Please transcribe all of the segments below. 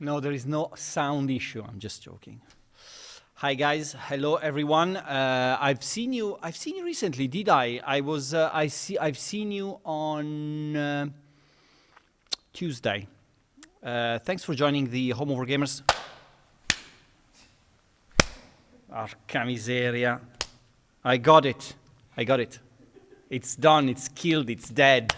No, there is no sound issue. I'm just joking. Hi guys, hello everyone. I've seen you recently, did I? I've seen you on Tuesday. Thanks for joining the Home of Wargamers. Arca miseria. I got it. It's done, it's killed, it's dead.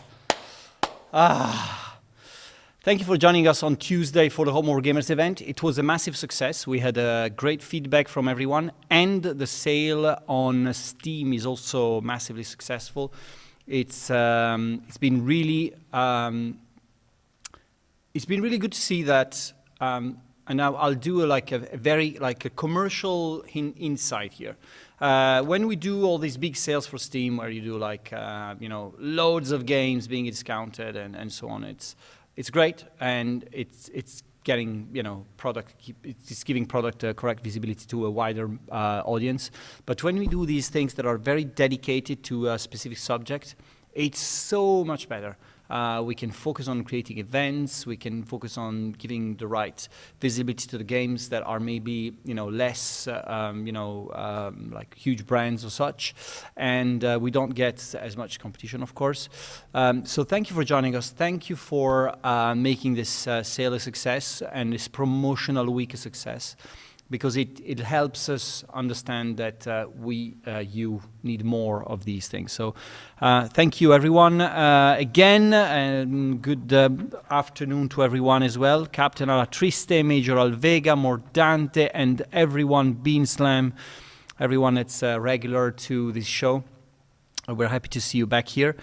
Thank you for joining us on Tuesday for the Home of Wargamers event. It was a massive success. We had great feedback from everyone, and the sale on Steam is also massively successful. It's been really good to see that. And now I'll do a very commercial insight here. When we do all these big sales for Steam, where you do loads of games being discounted and so on, it's great, and it's getting it's giving product correct visibility to a wider audience. But when we do these things that are very dedicated to a specific subject, it's so much better. We can focus on creating events. We can focus on giving the right visibility to the games that are maybe less like huge brands or such, and we don't get as much competition, of course. So thank you for joining us. Thank you for making this sale a success and this promotional week a success, because it helps us understand that you need more of these things. So thank you, everyone. Again, and good afternoon to everyone as well. Captain Alatriste, Major Alvega, Mordante, and everyone, Beanslam, everyone that's regular to this show. We're happy to see you back here.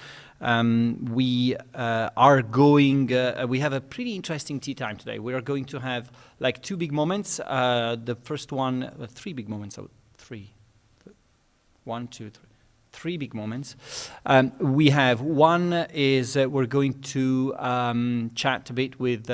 We are going, we have a pretty interesting tea time today. We are going to have like two big moments. The first one, three big moments. Three big moments. We have one is we're going to chat a bit with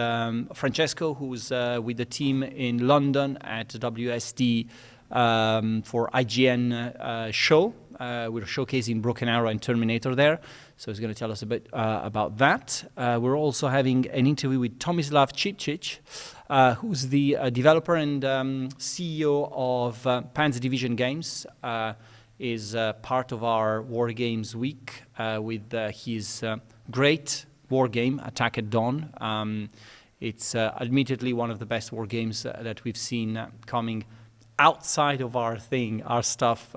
Francesco, who's with the team in London at WSD for IGN show. We're showcasing Broken Arrow and Terminator there, so he's going to tell us a bit about that. We're also having an interview with Tomislav Cicic, who's the developer and CEO of Panzer Division Games, is part of our War Games week with his great war game, Attack at Dawn. It's admittedly one of the best war games that we've seen coming outside of our stuff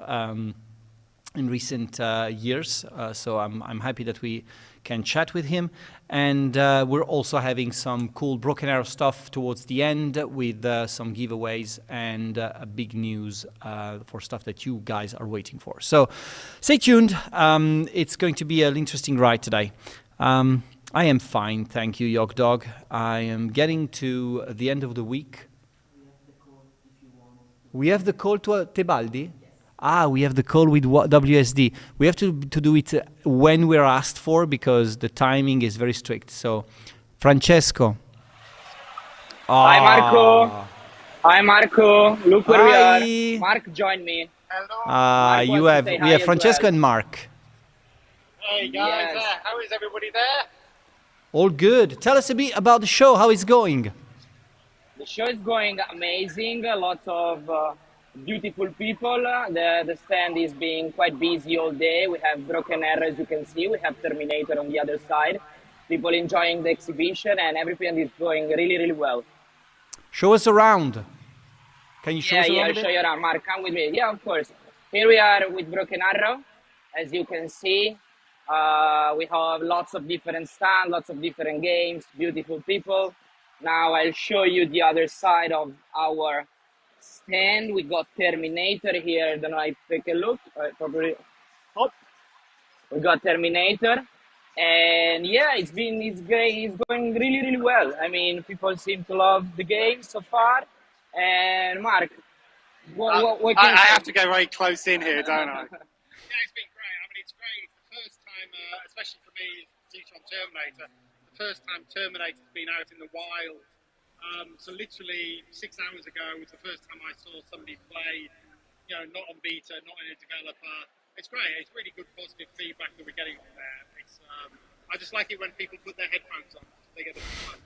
in recent years, so I'm happy that we can chat with him. And we're also having some cool Broken Arrow stuff towards the end with some giveaways and big news for stuff that you guys are waiting for. So stay tuned. It's going to be an interesting ride today. I am fine, thank you, Yog Dog. I am getting to the end of the week. We have the call to Tebaldi? We have the call with WSD. We have to do it when we're asked for, because the timing is very strict. So, Francesco. Hi, Marco. Hi, Marco. Look where we are. Mark, join me. Hello. We have Francesco and Mark. Hey guys, Yes. how is everybody there? All good. Tell us a bit about the show, how it's going. The show is going amazing. Lots of beautiful people. The stand is being quite busy all day. We have Broken Arrow, as you can see. We have Terminator on the other side. People enjoying the exhibition, and everything is going really, really well. Show us around. Can you show us around I'll a bit? show you around. Mark, come with me. Yeah, of course. Here we are with Broken Arrow. As you can see, we have lots of different stands, lots of different games, beautiful people. Now I'll show you the other side of our stand. We got Terminator here. I don't know if you take a look. Probably. Oh. We got Terminator. And yeah, it's great. It's going really, really well. I mean, people seem to love the game so far. And Mark, what can you I say? have to go very close in here, don't I? Yeah, it's been great. I mean, it's great. It's the first time, especially for me, teaching on Terminator, the first time Terminator's been out in the wild. So literally 6 hours ago was the first time I saw somebody play, not on beta, not in a developer. It's great. It's really good positive feedback that we're getting from there. It's, I just like it when people put their headphones on. They get the fun.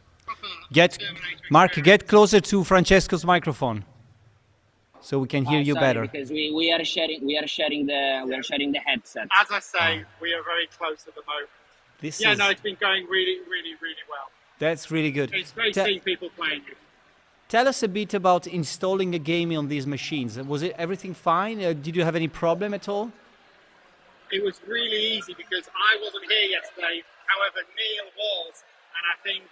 Mark, get closer to Francesco's microphone, so we can hear you Sorry, better. because we are sharing the headset. As I say, we are very close at the moment. No, it's been going really, really, really well. That's really good. It's great seeing people playing it. Tell us a bit about installing a game on these machines. Was it everything fine? Did you have any problem at all? It was really easy because I wasn't here yesterday. However, Neil was, and I think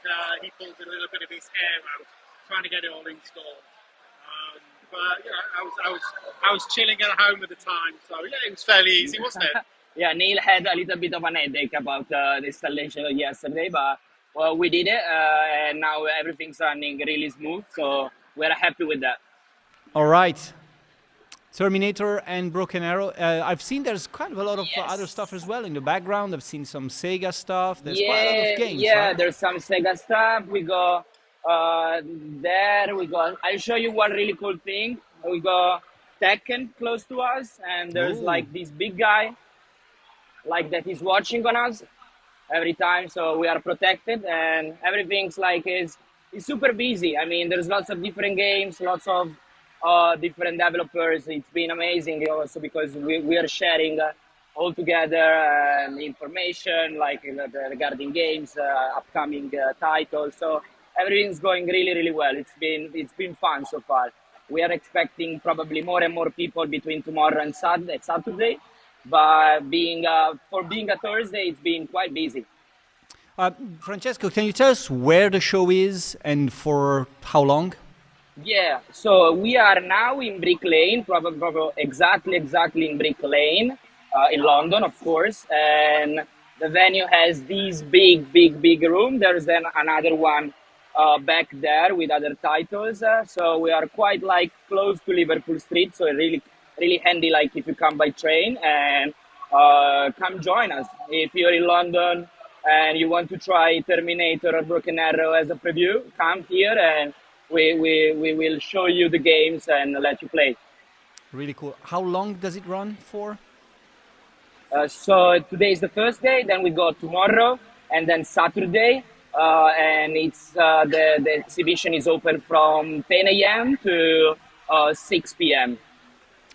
he pulled a little bit of his hair out trying to get it all installed. But I was chilling at home at the time, so yeah, it was fairly easy, wasn't it? Yeah, Neil had a little bit of an headache about the installation yesterday, but well, we did it, and now everything's running really smooth, so we're happy with that. All right. Terminator and Broken Arrow. I've seen there's kind of a lot of other stuff as well in the background. I've seen some Sega stuff. There's quite a lot of games. Yeah, right? there's some Sega stuff. We go there. We go. I'll show you one really cool thing. We go Tekken close to us, and there's like this big guy, like that is watching on us every time. So we are protected, and everything's like is super busy. I mean, there's lots of different games, lots of different developers. It's been amazing also because we are sharing all together information like regarding games, upcoming titles. So everything's going really, really well. It's been fun so far. We are expecting probably more and more people between tomorrow and Saturday. But for being a Thursday, it's been quite busy. Francesco, can you tell us where the show is and for how long? Yeah, so we are now in Brick Lane, probably exactly in Brick Lane, in London, of course. And the venue has this big room. There's then another one back there with other titles. So we are quite like close to Liverpool Street. So really handy, like if you come by train, and come join us. If you're in London and you want to try Terminator or Broken Arrow as a preview, come here and we will show you the games and let you play. Really cool. How long does it run for? So today is the first day, then we go tomorrow, and then Saturday, and it's the exhibition is open from 10 a.m. to 6 p.m.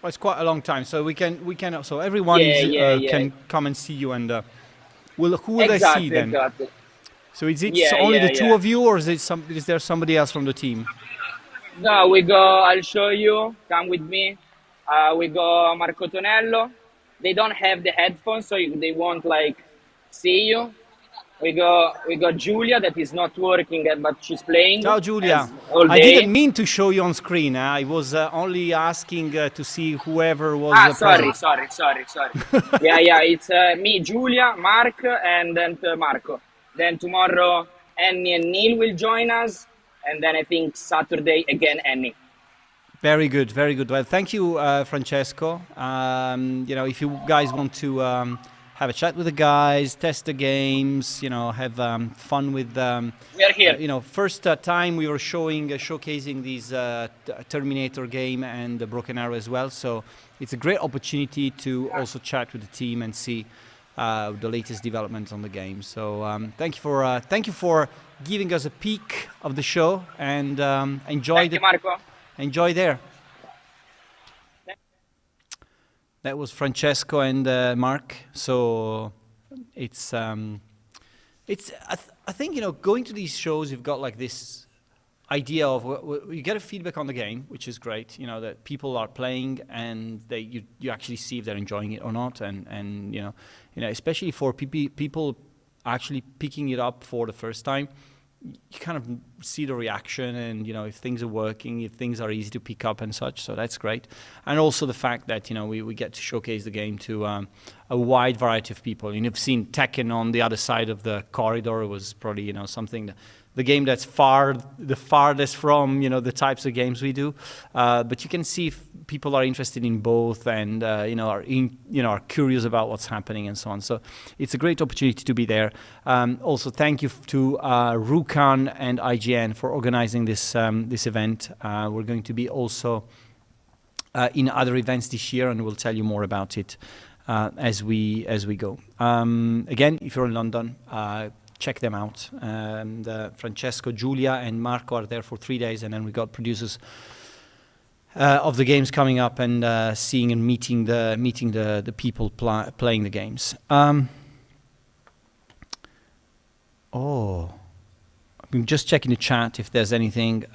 Well, it's quite a long time, so we can so everyone can come and see you, and who will they see then? Exactly. So is it only the two of you, or is there somebody else from the team? No, we go. I'll show you. Come with me. We go Marco Tonello. They don't have the headphones, so they won't like see you. We go Julia, that is not working, but she's playing. Ciao, Julia. I didn't mean to show you on screen. I was only asking to see whoever was. Sorry. yeah, it's me, Julia, Mark, and then Marco. Then tomorrow, Annie and Neil will join us, and then I think Saturday again, Annie. Very good, very good. Well, thank you, Francesco. If you guys want to have a chat with the guys, test the games, have fun with them. We are here. First time we were showcasing these Terminator game and the Broken Arrow as well. So it's a great opportunity to also chat with the team and see the latest developments on the game. So thank you for giving us a peek of the show, and enjoy Marco. Enjoy there. That was Francesco and Mark. So it's I think going to these shows, you've got like this idea of you get a feedback on the game, which is great. That people are playing and you actually see if they're enjoying it or not, and especially for people actually picking it up for the first time, you kind of see the reaction, and if things are working, if things are easy to pick up and such. So that's great, and also the fact that we get to showcase the game to a wide variety of people. You've seen Tekken on the other side of the corridor. It was probably something the game that's the farthest from the types of games we do, but you can see if people are interested in both, and are curious about what's happening and so on. So it's a great opportunity to be there. Also, thank you to Rukan and IGN for organizing this event. We're going to be also in other events this year, and we'll tell you more about it as we go. Again, if you're in London, check them out. Francesco, Giulia, and Marco are there for 3 days, and then we got producers of the games coming up and seeing and meeting the people playing the games. I'm just checking the chat if there's anything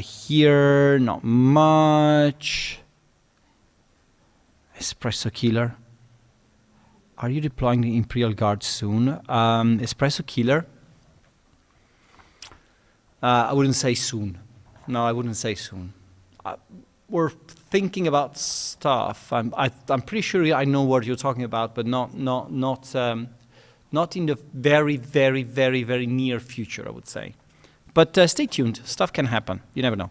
here. Not much. Espresso Killer. Are you deploying the Imperial Guard soon? Espresso Killer. I wouldn't say soon. No, I wouldn't say soon. We're thinking about stuff. I'm pretty sure I know what you're talking about, but not in the very, very, very, very near future, I would say. But stay tuned. Stuff can happen. You never know.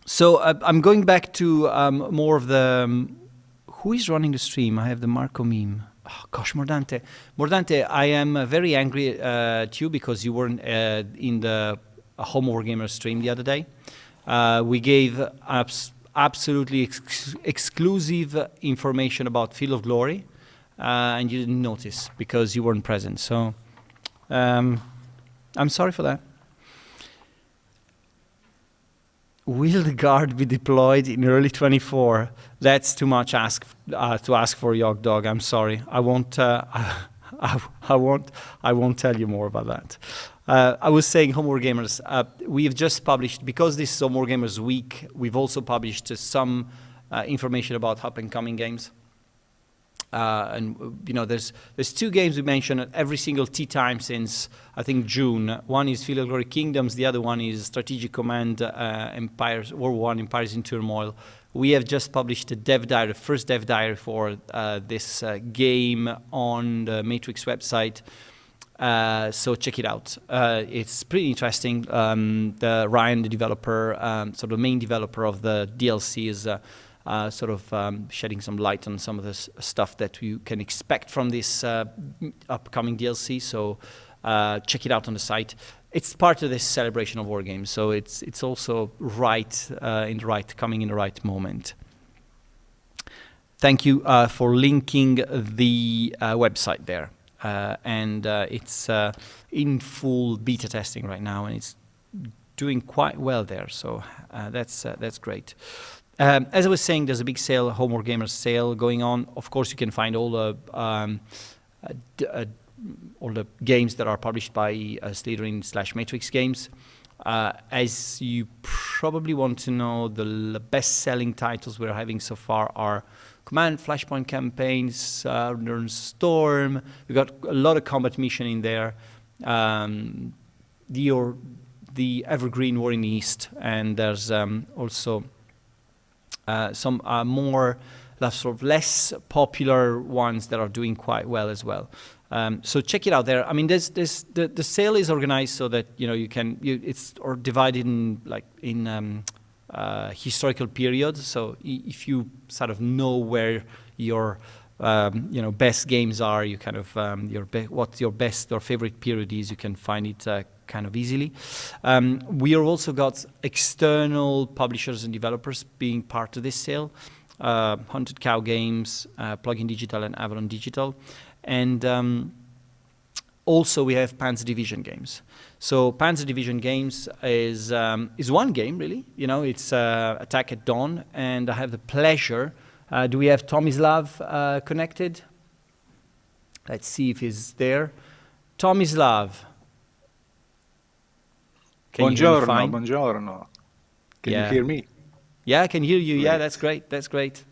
So I'm going back to more of the... who is running the stream? I have the Marco meme. Oh, gosh, Mordante. Mordante, I am very angry at you because you weren't in the Home Wargamers stream the other day. We gave absolutely exclusive information about Field of Glory, and you didn't notice because you weren't present. So I'm sorry for that. Will the guard be deployed in early 24? That's too much to ask for, Yog Dog. I'm sorry. I won't. I won't tell you more about that. I was saying, Home Wargamers. We have just published, because this is Home Wargamers Week. We've also published some information about up and coming games. And you know, there's 2 games we mentioned at every single tea time since I think June. One is Field of Glory Kingdoms. The other one is Strategic Command Empires War 1 Empires in Turmoil. We have just published a dev diary, first dev diary for this game on the Matrix website. So check it out. It's pretty interesting. Ryan, the developer, sort of the main developer of the DLC, is sort of shedding some light on some of the stuff that you can expect from this upcoming DLC. So check it out on the site. It's part of this celebration of Wargames, so it's also right coming in the right moment. Thank you for linking the website there, and it's in full beta testing right now, and it's doing quite well there. So that's great. As I was saying, there's a big sale, Home Wargamers sale going on. Of course, you can find all the games that are published by Slitherine/Matrix Games. As you probably want to know, the best-selling titles we're having so far are Command, Flashpoint Campaigns, Southern Storm. We've got a lot of combat mission in there. The Evergreen War in the East, and there's also some more sort of less popular ones that are doing quite well as well. So check it out there. I mean, the sale is organized so that it's divided in historical periods. So if you sort of know where your best games are, you kind of what your best or favorite period is, you can find it kind of easily. We are also got external publishers and developers being part of this sale. Haunted Cow Games, Plugin Digital, and Avalon Digital. And also we have Panzer Division Games. So Panzer Division Games is one game, really. It's Attack at Dawn, and I have the pleasure. Do we have Tomislav connected? Let's see if he's there. Tomislav. Buongiorno. Can you hear me? Yeah, I can hear you. Great. Yeah, that's great. That's great.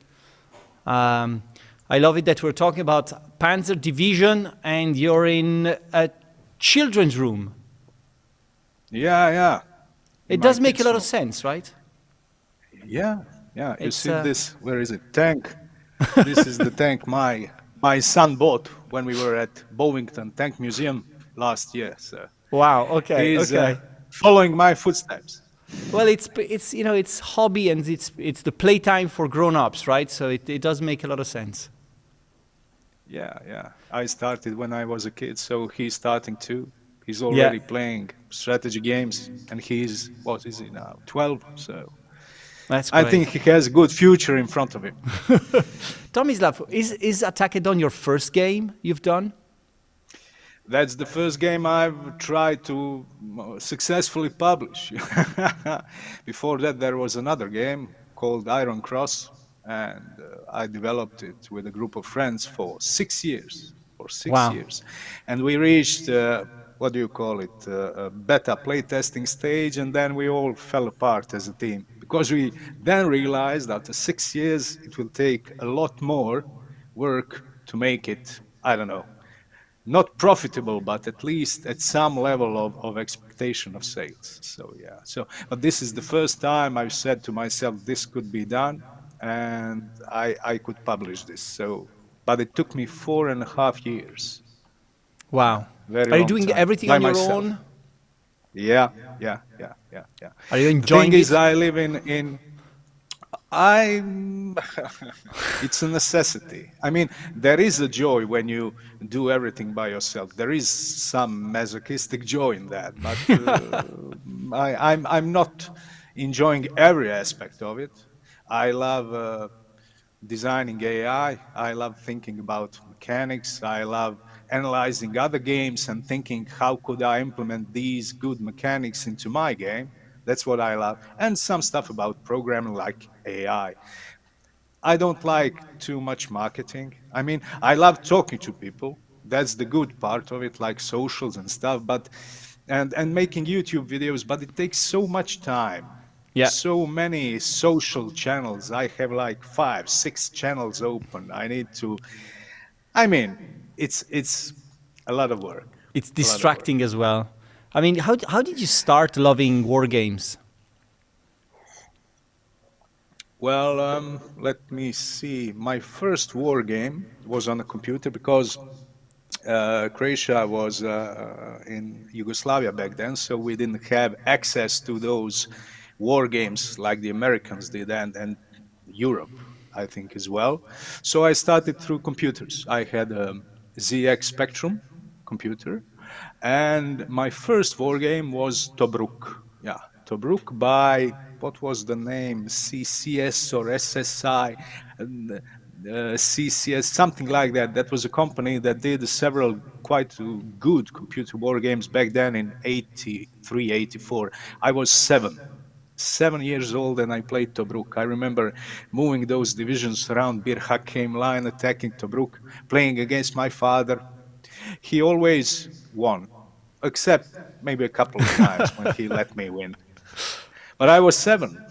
I love it that we're talking about Panzer Division and you're in a children's room. Yeah. It does make a lot of sense, right? Yeah. You see this? Where is it? Tank. This is the tank my son bought when we were at Bovington Tank Museum last year. So wow. Okay. He's following my footsteps. Well, it's hobby and it's the playtime for grown-ups, right? So it does make a lot of sense. Yeah. I started when I was a kid, so he's starting too. He's already playing strategy games, and he's, what is he now, 12? So that's great. I think he has a good future in front of him. Tomislav, is Attack at Dawn your first game you've done? That's the first game I've tried to successfully publish. Before that, there was another game called Iron Cross, and I developed it with a group of friends for 6 years. For six Wow. years, and we reached what do you call it? A beta playtesting stage, and then we all fell apart as a team because we then realized after 6 years it will take a lot more work to make it. I don't know, not profitable, but at least at some level of expectation of sales. So yeah. So, but this is the first time I've said to myself, this could be done, and I could publish this. So, but it took me 4.5 years. Yeah, Wow. very Are you long doing time everything by on your myself. own? Yeah, yeah, yeah, yeah, yeah. Are you The thing enjoying is, it? I live in I it's a necessity. I mean, there is a joy when you do everything by yourself. There is some masochistic joy in that, but I'm not enjoying every aspect of it. I love designing AI. I love thinking about mechanics. I love analyzing other games and thinking how could I implement these good mechanics into my game. That's what I love. And some stuff about programming like AI. I don't like too much marketing. I mean, I love talking to people. That's the good part of it, like socials and stuff, but and making YouTube videos, but it takes so much time. Yeah. So many social channels. I have like 5, 6 channels open. I need to, I mean, it's a lot of work. It's A lot of work. distracting as well. I mean, how did you start loving war games? Well, let me see. My first war game was on a computer because Croatia was in Yugoslavia back then, so we didn't have access to those war games like the Americans did, and Europe, I think, as well. So I started through computers. I had a ZX Spectrum computer, and my first war game was Tobruk. Yeah, Tobruk by what was the name? CCS or SSI? And, CCS, something like that. That was a company that did several quite good computer war games back then in 83, 84. I was 7 years old, and I played Tobruk. I remember moving those divisions around Bir Hakeim line, attacking Tobruk, playing against my father. He always won, except maybe a couple of times when he let me win. But I was 7.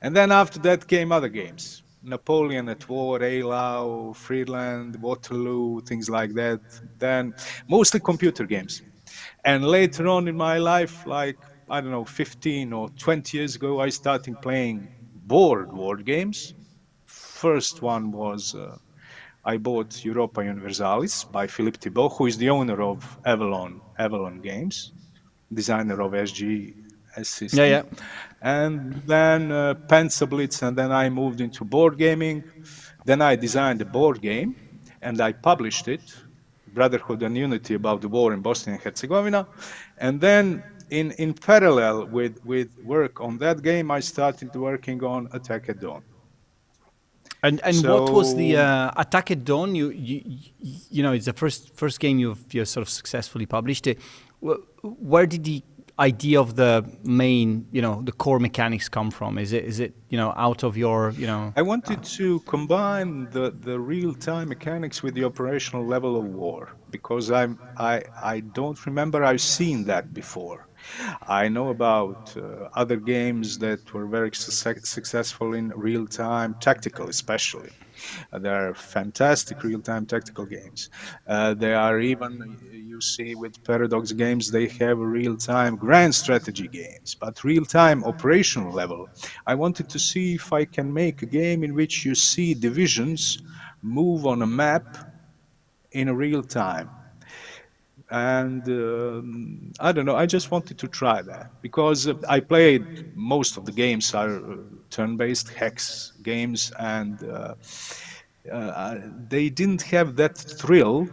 And then after that came other games. Napoleon at War, Eylau, Friedland, Waterloo, things like that. Then mostly computer games. And later on in my life, like, I don't know, 15 or 20 years ago, I started playing board war games. First one was I bought Europa Universalis by Philippe Thibault, who is the owner of Avalon Games, designer of SGS Yeah, yeah. system. And then Pensablitz, and then I moved into board gaming. Then I designed a board game, and I published it, Brotherhood and Unity about the war in Bosnia and Herzegovina. And then in parallel with work on that game, I started working on Attack at Dawn. And what was the Attack at Dawn? You know, it's the first game you've sort of successfully published. Where did the idea of the main, the core mechanics come from? Is it out of your, I wanted to combine the real-time mechanics with the operational level of war, because I don't remember I've seen that before. I know about other games that were very successful in real-time tactical, especially. There are fantastic real-time tactical games. There are even, you see, with Paradox Games, they have real-time grand strategy games. But real-time operational level, I wanted to see if I can make a game in which you see divisions move on a map in real time. And I don't know, I just wanted to try that because I played most of the games are turn-based hex games, and they didn't have that thrill,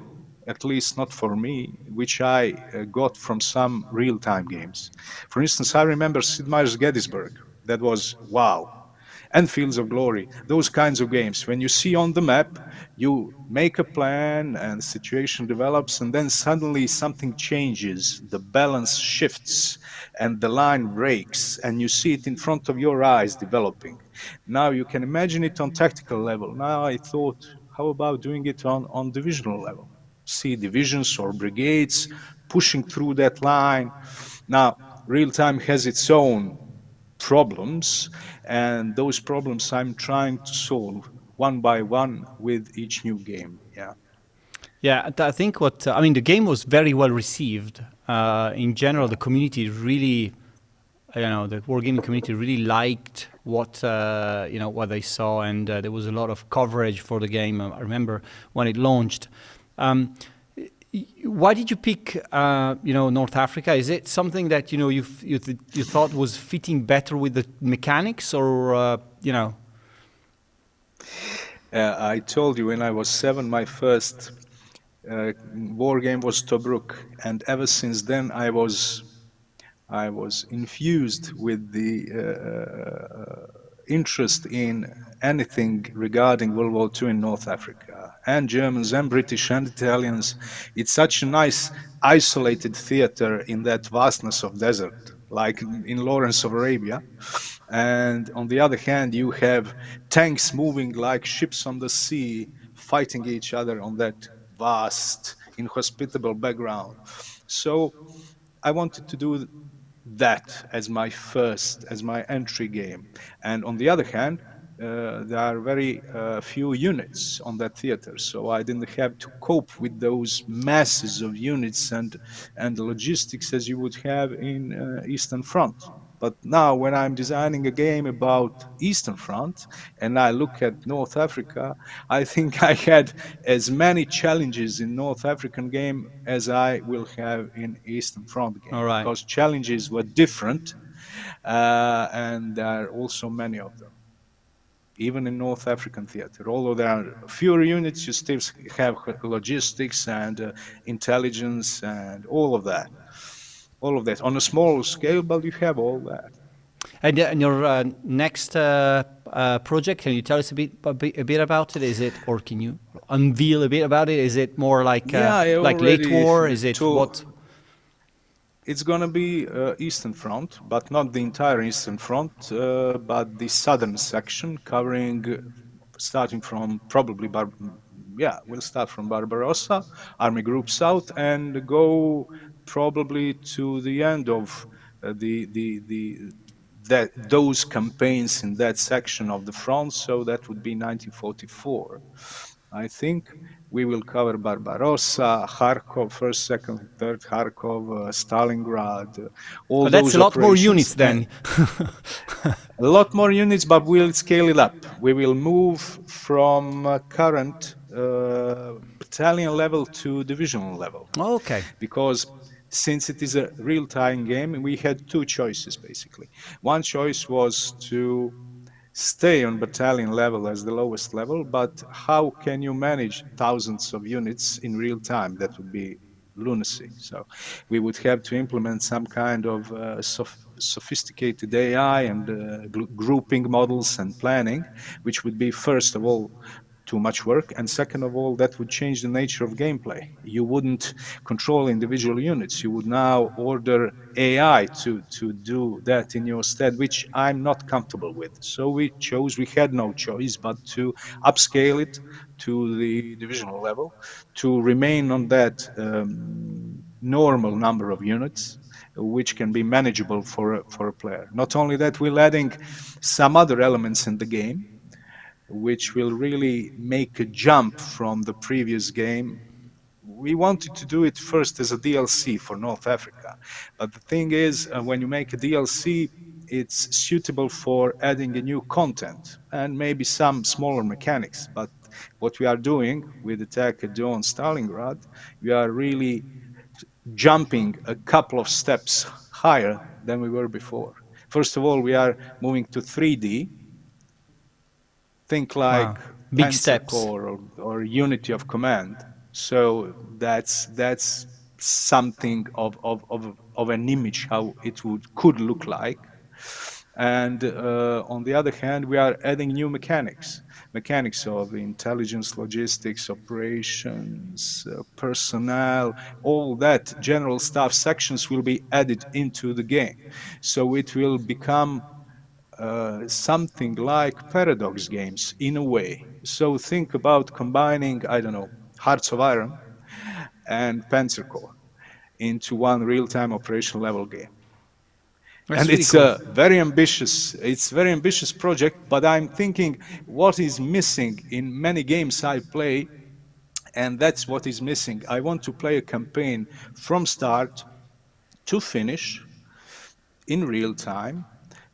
at least not for me, which I got from some real-time games. For instance, I remember Sid Meier's Gettysburg. That was wow. and Fields of Glory. Those kinds of games. When you see on the map, you make a plan and the situation develops, and then suddenly something changes, the balance shifts, and the line breaks, and you see it in front of your eyes developing. Now you can imagine it on tactical level. Now I thought, how about doing it on divisional level? See divisions or brigades pushing through that line. Now, real time has its own problems, and those problems I'm trying to solve one by one with each new game. Yeah. Yeah, I think what I mean, the game was very well received. In general, the community really, the wargaming community really liked what what they saw, and there was a lot of coverage for the game. I remember when it launched. Why did you pick North Africa? Is it something that you thought was fitting better with the mechanics, or I told you when I was 7, my first war game was Tobruk, and ever since then I was infused with the interest in anything regarding World War II in North Africa, and Germans and British and Italians. It's such a nice isolated theater in that vastness of desert, like in Lawrence of Arabia. And on the other hand, you have tanks moving like ships on the sea, fighting each other on that vast, inhospitable background. So I wanted to do that as my entry game. And on the other hand, there are very few units on that theater, so I didn't have to cope with those masses of units and logistics as you would have in Eastern Front. But now, when I'm designing a game about Eastern Front and I look at North Africa, I think I had as many challenges in North African game as I will have in Eastern Front game, all right? because challenges were different, and there are also many of them. Even in North African theater, although there are fewer units, you still have logistics and intelligence and all of that. All of that on a smaller scale, but you have all that. And your next project, can you tell us a bit about it? Is it, or can you unveil a bit about it? Is it more like like late war? Is it what? It's going to be Eastern Front, but not the entire Eastern Front, but the southern section, covering, starting from probably we'll start from Barbarossa, Army Group South, and go probably to the end of those campaigns in that section of the front. So that would be 1944. I think we will cover Barbarossa, Kharkov, first, second, third, Kharkov, Stalingrad, all those That's a lot more units operations. then. A lot more units, but we'll scale it up. We will move from current battalion level to divisional level. Okay. Because since it is a real-time game, we had two choices, basically. One choice was to stay on battalion level as the lowest level, but how can you manage thousands of units in real time? That would be lunacy. So we would have to implement some kind of sophisticated AI and grouping models and planning, which would be, first of all, too much work, and second of all, that would change the nature of gameplay. You wouldn't control individual units. You would now order AI to do that in your stead, which I'm not comfortable with. So we had no choice but to upscale it to the divisional level, to remain on that normal number of units, which can be manageable for a player. Not only that, we're adding some other elements in the game, which will really make a jump from the previous game. We wanted to do it first as a DLC for North Africa. But the thing is, when you make a DLC, it's suitable for adding a new content and maybe some smaller mechanics. But what we are doing with Attack at Dawn Stalingrad, we are really jumping a couple of steps higher than we were before. First of all, we are moving to 3D. Think like big steps, or Unity of Command. So that's something of an image how it could look like. And on the other hand, we are adding new mechanics of intelligence, logistics, operations, personnel, all that general stuff sections will be added into the game. So it will become something like paradox games in a way. So think about combining, I don't know, Hearts of Iron and Panzer Corps into one real-time operation level game. That's And really cool. it's very ambitious project, but I'm thinking what is missing in many games I play, and that's what is missing. I want to play a campaign from start to finish in real time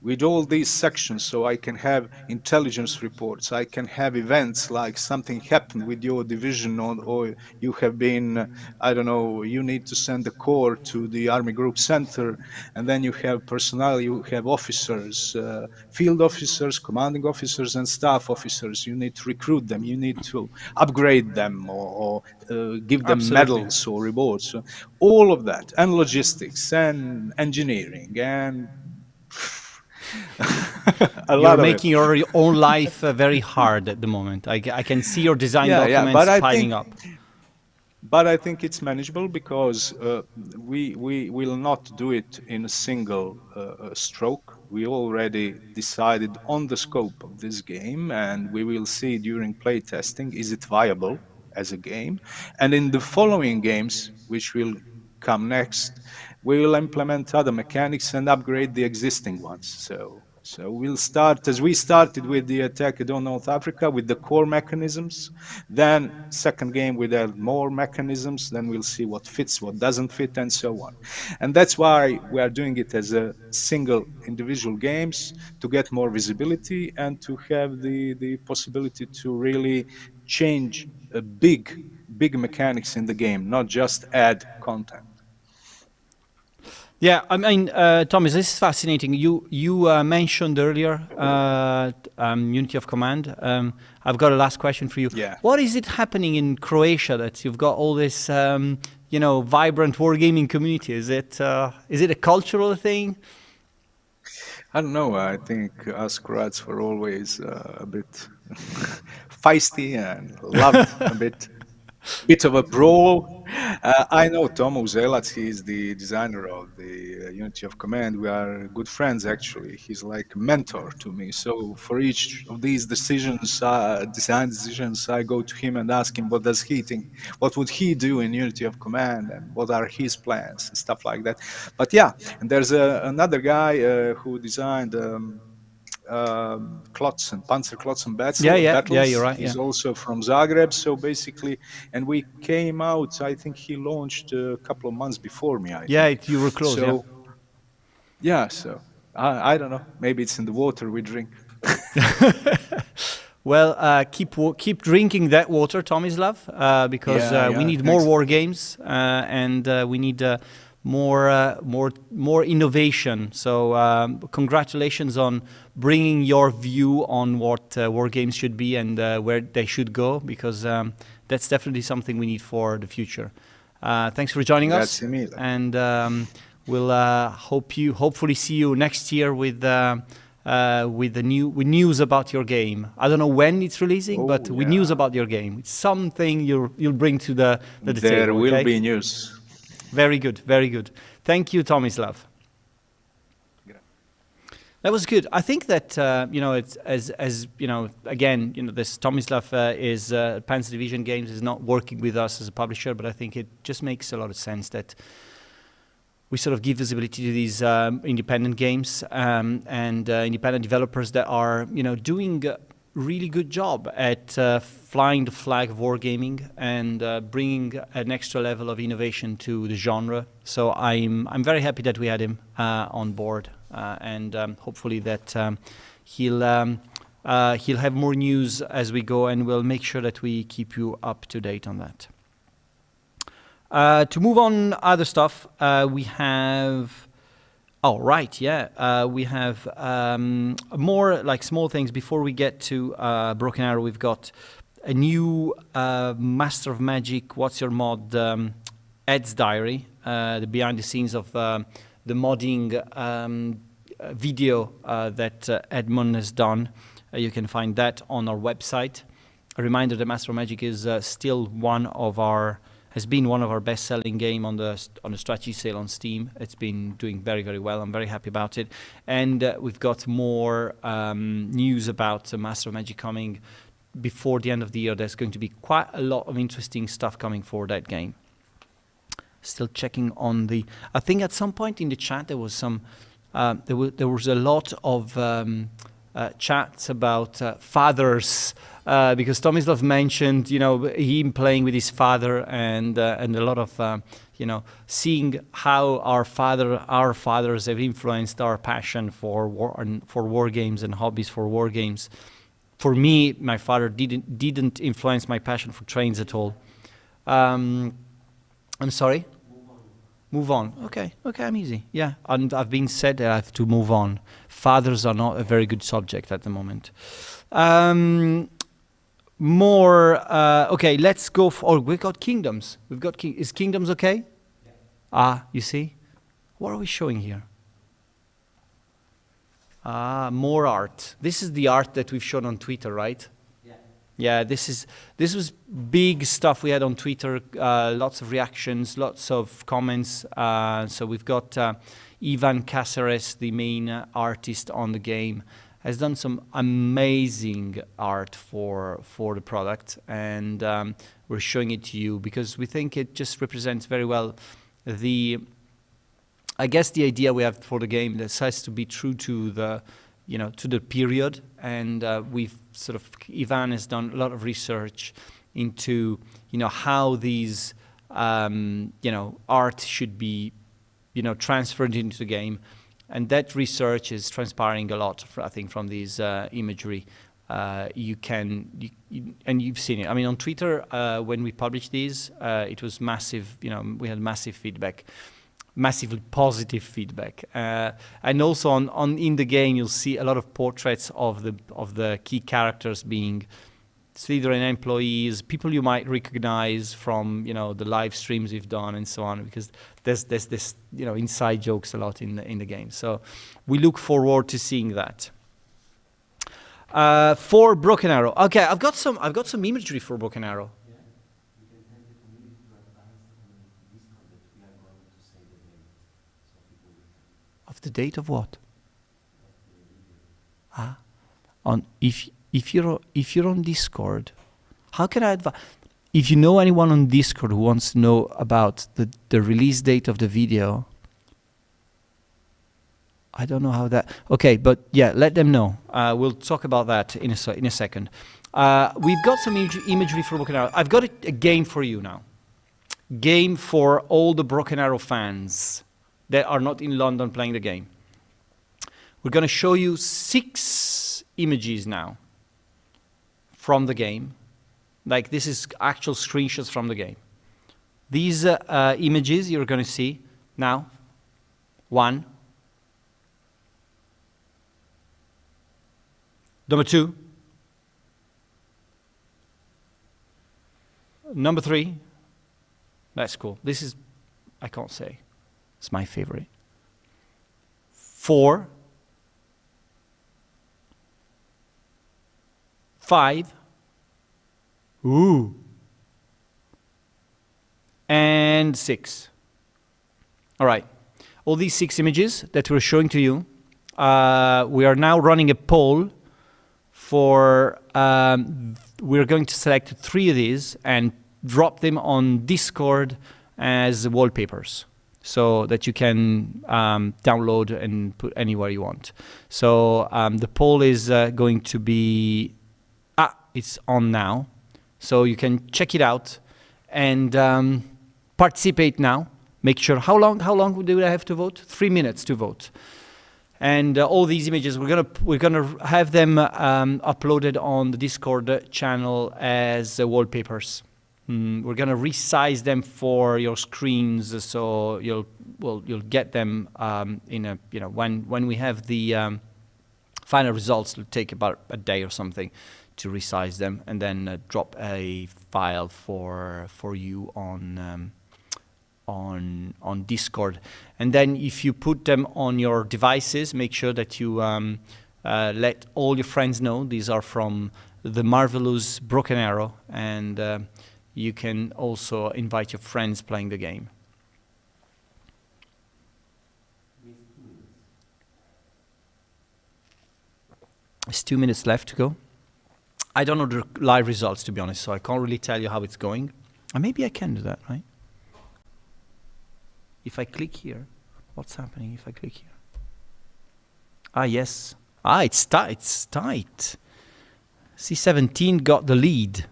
with all these sections, so I can have intelligence reports, I can have events like something happened with your division, or you have been, I don't know, you need to send a corps to the army group center, and then you have personnel, you have officers, field officers, commanding officers, and staff officers. You need to recruit them, you need to upgrade them, or give them Absolutely. medals or rewards. So all of that, and logistics and engineering and a You're lot of it. making your own life very hard at the moment. I can see your design Yeah, documents piling up. but I think it's manageable because we will not do it in a single stroke. We already decided on the scope of this game, and we will see during play testing, is it viable as a game? And in the following games, which will come next, we will implement other mechanics and upgrade the existing ones. So we'll start, as we started with the attack on North Africa, with the core mechanisms. Then second game we'll add more mechanisms. Then we'll see what fits, what doesn't fit, and so on. And that's why we are doing it as a single individual games, to get more visibility and to have the possibility to really change a big mechanics in the game, not just add content. Yeah, I mean, Thomas, this is fascinating. You mentioned earlier unity of command. I've got a last question for you. Yeah. What is it happening in Croatia that you've got all this, vibrant wargaming community? Is it a cultural thing? I don't know. I think us Croats were always a bit feisty and loved a bit of a brawl. I know Tomo Uzelac, he's the designer of the Unity of Command. We are good friends, actually. He's like a mentor to me. So for each of these decisions, design decisions, I go to him and ask him what does he think, what would he do in Unity of Command, and what are his plans and stuff like that. But yeah, and there's another guy who designed Klotzen, Panzer Klotzen battles. Yeah, you're right. He's Yeah. also from Zagreb. So basically, and we came out, I think he launched a couple of months before me. You were close. So, yeah, so I don't know. Maybe it's in the water we drink. Well, keep drinking that water, Tomislav, because we need more war games and we need more innovation. So congratulations on bringing your view on what war games should be and where they should go, because that's definitely something we need for the future. Thanks for joining us, and we'll hopefully see you next year with news about your game. I don't know when it's releasing, but with news about your game. It's something you'll bring to the table. There will be news. Very good, very good. Thank you, Tomislav. That was good. I think that it's as again, this Tomislav is Panzer Division Games is not working with us as a publisher, but I think it just makes a lot of sense that we sort of give visibility to these independent games and independent developers that are doing a really good job at flying the flag of wargaming and bringing an extra level of innovation to the genre. So I'm very happy that we had him on board, and hopefully that he'll have more news as we go, and we'll make sure that we keep you up to date on that. To move on other stuff, we have. Oh, right, yeah. We have more like small things. Before we get to Broken Arrow, we've got a new Master of Magic, What's Your Mod, Ed's Diary, the behind the scenes of the modding video that Edmund has done. You can find that on our website. A reminder that Master of Magic is still has been one of our best-selling game on the strategy sale on Steam. It's been doing very, very well. I'm very happy about it. And we've got more news about Master of Magic coming before the end of the year. There's going to be quite a lot of interesting stuff coming for that game. Still checking on the... I think at some point in the chat there was some... there was a lot of chats about fathers, because Tomislav mentioned, him playing with his father, and a lot of, seeing how our fathers have influenced our passion for war games and hobbies for war games. For me, my father didn't influence my passion for trains at all. I'm sorry? Move on. Okay, I'm easy. Yeah, and I've been said that I have to move on. Fathers are not a very good subject at the moment. Okay, let's go for... we've got kingdoms. Is kingdoms okay? Yeah. You see? What are we showing here? More art. This is the art that we've shown on Twitter, right? Yeah, this was big stuff we had on Twitter, lots of reactions, lots of comments. So we've got Ivan Caceres, the main artist on the game, has done some amazing art for the product, and we're showing it to you because we think it just represents very well the idea we have for the game. That has to be true to the to the period, and we've Ivan has done a lot of research into how these art should be transferred into the game, and that research is transpiring a lot, I think, from these imagery. And you've seen it. I mean, on Twitter, when we published these, it was massive. We had massive feedback. Massively positive feedback, and also in the game you'll see a lot of portraits of the key characters being Slitherine employees, people you might recognize from the live streams we've done and so on, because there's this inside jokes a lot in the game. So we look forward to seeing that. For Broken Arrow, okay, I've got some imagery for Broken Arrow. Of the date of what? If you're on Discord, how can I advise? If you know anyone on Discord who wants to know about the release date of the video, I don't know how that. Okay, but yeah, let them know. We'll talk about that in a second. We've got some imagery for Broken Arrow. I've got a game for you now. Game for all the Broken Arrow fans that are not in London playing the game. We're going to show you 6 images now from the game. Like, this is actual screenshots from the game. These images you're going to see now. 1. Number 2. Number 3. That's cool. This is, I can't say. It's my favorite. 4. 5. Ooh. And 6. All right. All these 6 images that we're showing to you, we are now running a poll for, we're going to select 3 of these and drop them on Discord as wallpapers, so that you can download and put anywhere you want. So the poll is going to be, it's on now. So you can check it out and participate now. Make sure, how long do I have to vote? 3 minutes to vote. And all these images, we're gonna have them uploaded on the Discord channel as wallpapers. We're gonna resize them for your screens, so you'll get them in a when we have the final results. It'll take about a day or something to resize them, and then drop a file for you on on Discord. And then if you put them on your devices, make sure that you let all your friends know these are from the marvelous Broken Arrow, and you can also invite your friends playing the game. There's 2 minutes left to go. I don't know the live results, to be honest, so I can't really tell you how it's going. Or maybe I can do that, right? If I click here, what's happening if I click here? Ah, yes. Ah, it's tight. It's tight. C17 got the lead.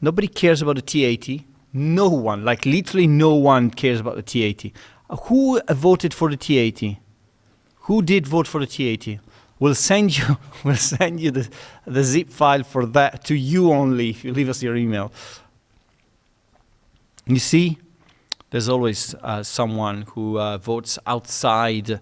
Nobody cares about the T80. No one, like literally no one cares about the T80. Who voted for the T80? Who did vote for the T80? We'll send you the zip file for that to you only if you leave us your email. You see, there's always someone who votes outside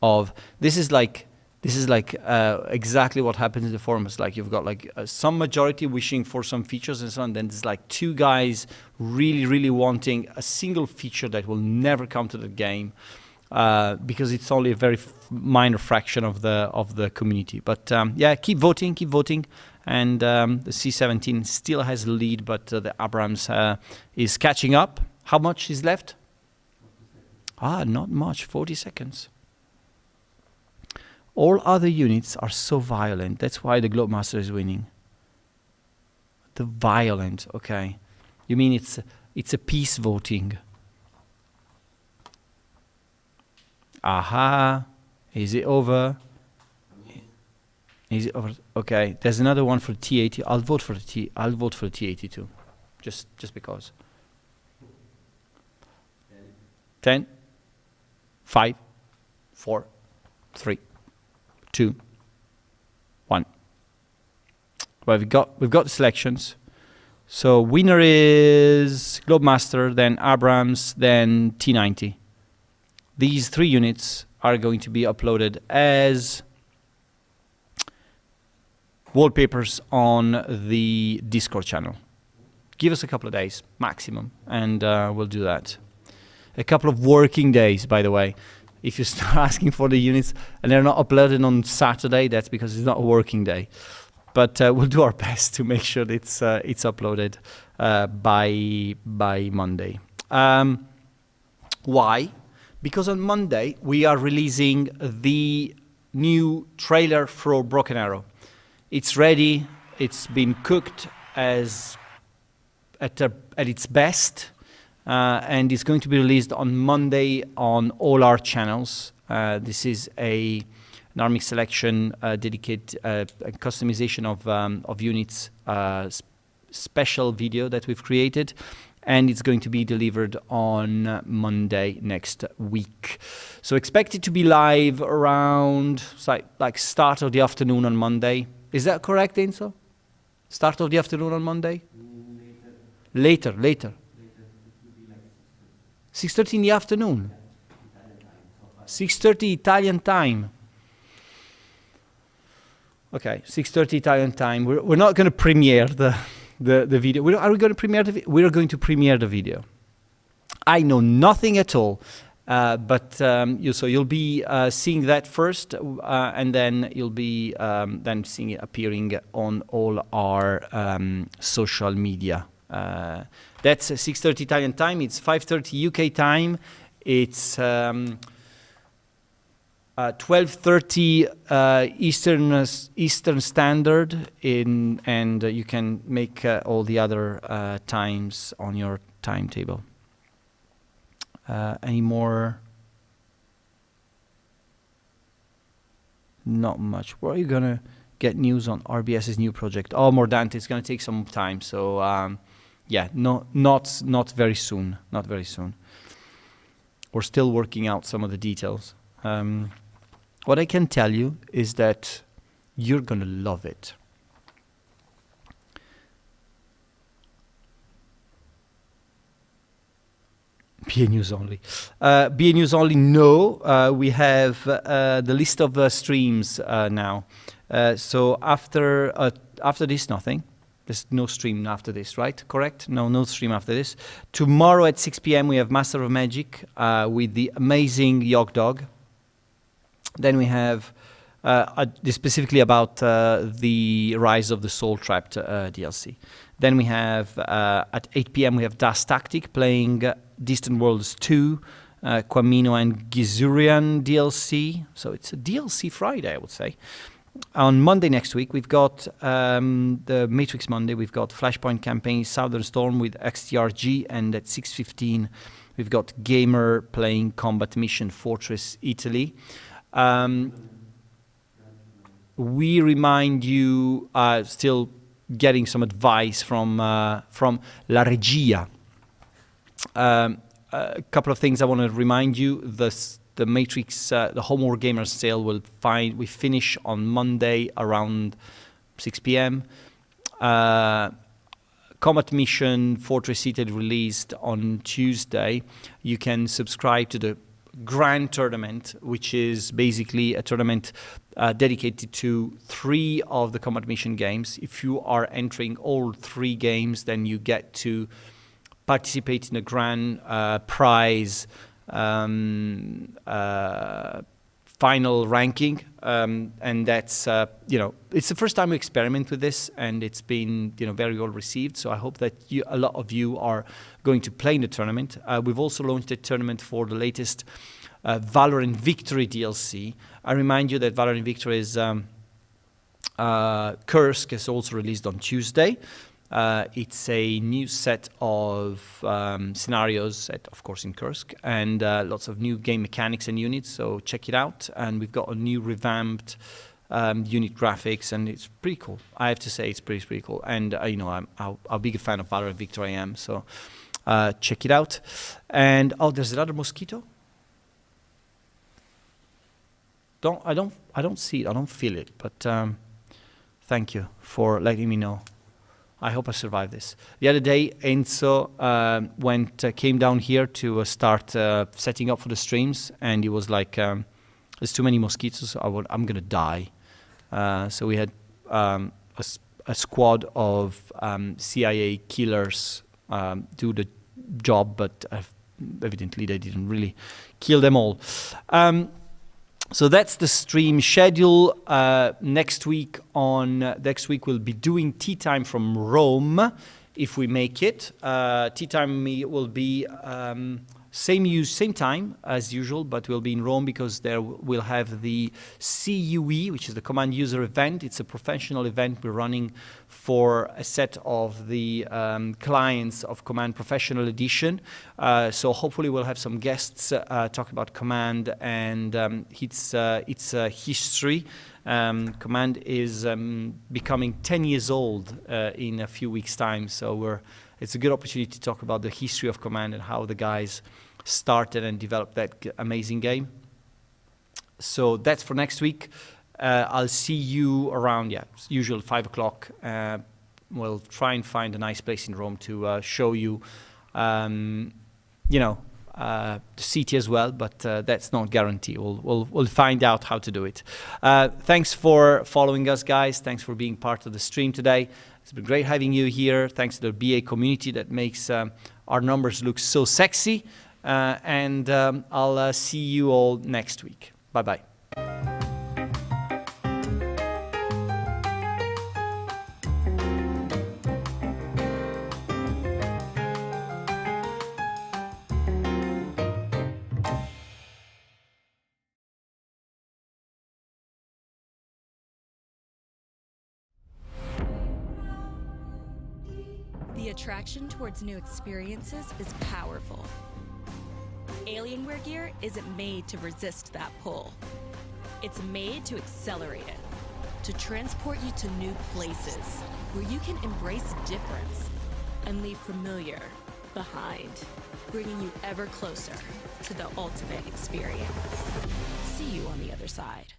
of. This is like exactly what happens in the forums. Like you've got like some majority wishing for some features and so on. Then there's like two guys really wanting a single feature that will never come to the game. Because it's only a very minor fraction of the community. But yeah, keep voting, and the C17 still has the lead, but the Abrams is catching up. How much is left? Not much, 40 seconds. All other units are so violent. That's why the Globemaster is winning. The violent, okay. You mean it's a peace voting? Aha, is it over? Is it over? Okay, there's another one for the T80. I'll vote for the T80 too, just because. 10, 5, 4, 3, 2, 1. Well, we've got the selections. So winner is Globemaster, then Abrams, then T90. These 3 units are going to be uploaded as wallpapers on the Discord channel. Give us a couple of days, maximum, and we'll do that. A couple of working days, by the way. If you start asking for the units and they're not uploaded on Saturday, that's because it's not a working day. But we'll do our best to make sure that it's uploaded by Monday. Why? Because on Monday, we are releasing the new trailer for Broken Arrow. It's ready. It's been cooked at its best. And it's going to be released on Monday on all our channels. This is an army selection, dedicated customization of units, special video that we've created. And it's going to be delivered on Monday next week. So expect it to be live around like start of the afternoon on Monday. Is that correct, Enzo? Start of the afternoon on Monday? Later. 6:30 in the afternoon. 6:30 Italian time. Okay, 6:30 Italian time. We're not going to premiere the video. Are we going to premiere the video? We're going to premiere the video. I know nothing at all, but so you'll be seeing that first, and then you'll be then seeing it appearing on all our social media. That's 6:30 Italian time. It's 5:30 UK time. It's 12:30 Eastern Standard, and you can make all the other times on your timetable. Any more? Not much. Where are you gonna get news on RBS's new project? Oh, Mordante. It's gonna take some time. So yeah, not very soon. Not very soon. We're still working out some of the details. What I can tell you is that you're going to love it. BA News only. BA News only, no. We have the list of streams now. So after this, nothing. There's no stream after this, right? Correct? No stream after this. Tomorrow at 6 p.m. we have Master of Magic with the amazing Yog Dog. Then we have specifically about the Rise of the Soul Trapped DLC. Then we have at 8 p.m. we have Das Tactic playing Distant Worlds 2, Quamino and Gizurian DLC. So it's a DLC Friday, I would say. On Monday next week, we've got the Matrix Monday. We've got Flashpoint Campaign Southern Storm with XTRG, and at 6:15 we've got Gamer playing Combat Mission Fortress Italy. We remind you, still getting some advice from La Regia. A couple of things I want to remind you. The Matrix, the Home Wargamers sale we finish on Monday around 6 p.m. Combat Mission Fortress Italy released on Tuesday. You can subscribe to the Grand Tournament, which is basically a tournament dedicated to 3 of the Combat Mission games. If you are entering all 3 games, then you get to participate in a grand prize final ranking, and that's it's the first time we experiment with this, and it's been very well received. So I hope that a lot of you are going to play in the tournament. We've also launched a tournament for the latest Valorant Victory DLC. I remind you that Valorant Victory is Kursk is also released on Tuesday. It's a new set of scenarios set, of course, in Kursk, and lots of new game mechanics and units, so check it out. And we've got a new revamped unit graphics, and it's pretty cool. I have to say it's pretty cool. And, I'm how big a fan of Valorant Victor I am, so check it out. And, there's another mosquito? I don't see it, I don't feel it, but thank you for letting me know. I hope I survive this. The other day, Enzo came down here to start setting up for the streams, and he was like, "There's too many mosquitoes. I'm gonna die." So we had a squad of CIA killers do the job, but evidently they didn't really kill them all. So that's the stream schedule. Next week we'll be doing Tea Time from Rome, if we make it. Tea Time will be same time as usual, but we'll be in Rome because there we'll have the CUE, which is the Command User event. It's a professional event we're running for a set of the clients of Command Professional Edition. So hopefully we'll have some guests talk about Command and its history. Command is becoming 10 years old in a few weeks' time, so it's a good opportunity to talk about the history of Command and how the guys started and developed that amazing game. So that's for next week. I'll see you around, usual 5 o'clock. We'll try and find a nice place in Rome to show you, the city as well, but that's not guaranteed. We'll find out how to do it. Thanks for following us, guys. Thanks for being part of the stream today. It's been great having you here. Thanks to the BA community that makes our numbers look so sexy. And I'll see you all next week. Bye-bye. The attraction towards new experiences is powerful. Alienware gear isn't made to resist that pull. It's made to accelerate it, to transport you to new places where you can embrace difference and leave familiar behind, bringing you ever closer to the ultimate experience. See you on the other side.